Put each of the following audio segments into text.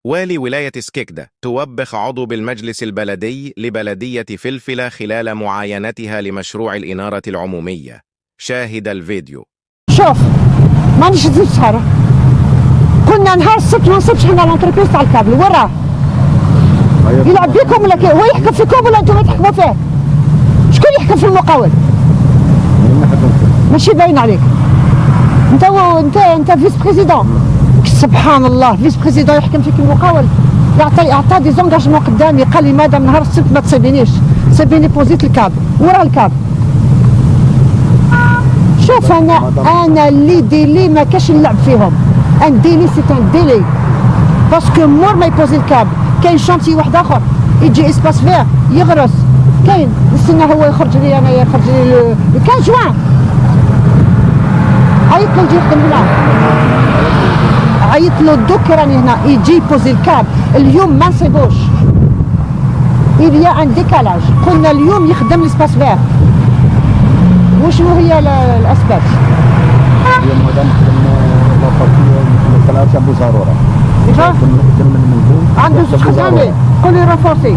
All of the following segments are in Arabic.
والي ولاية سكيكدا توبخ عضو بالمجلس البلدي لبلدية فلفلة خلال معاينتها لمشروع الإنارة العمومية. شاهد الفيديو. شوف مانيش نزيد سهرة، كنا نهار السبت ما نصيبش حنا لونتربريز تاع الكابل، وين راه؟ يلعب بيكم ولا كي هو يحكم فيكم ولا انتم تحكموا فيه؟ شكون يحكم في المقاول؟ ماشي باين عليك. انت فيس بريزيدون. سبحان الله، فيس بريزيدون يحكم فيك المقاول، يعطى دي زونجاجمون قدامي، قال لي مادام نهار السبت ما تصيبينيش، سيبيني بوزيت الكابل، وراه الكابل. شوف انا اللي ديلي ما كاش نلعب فيهم، ان ديلي سي ان ديلي، باسكو مور ما يبوزي الكابل كاين شانتي واحد اخر يجي اسباس فيه يغرس، كاين نستنى هو يخرج لي انا، يخرج لي كان جوان، عيط له يجي يخدم هنا، عيط له دوك راني هنا يجي يبوزي الكابل. اليوم ما نصيبوش، إليا ان ديكالاج، قلنا اليوم يخدم الاسباس فيه. وشنو هي الاسباب؟ اليوم هذا نخدم لابارتي ثلاثة بوزارورة. عنده زوج خدامين، قولي رافورسي،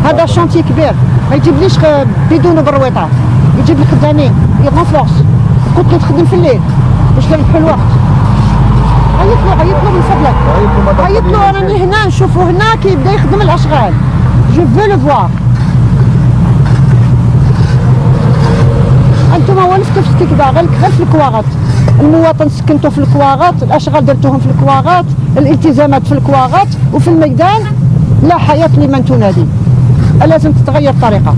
هذا شانتي كبير، ما يجيبليش بدون برويطات، يجيب لي خدامين يغونفورس، قلت له تخدم في الليل باش نربحوا الوقت. عيط له من فضلك، عيط له راني هنا نشوفو هنا كي يبدا يخدم الاشغال، جو فو لو فوار. انتم ولفتوا في سكيكدا غير في الكواغات، المواطن سكنتوا في الكواغات، الاشغال درتوهم في الكواغات، الالتزامات في الكواغات، وفي الميدان لا حياة لمن تنادي. لازم تتغير الطريقة.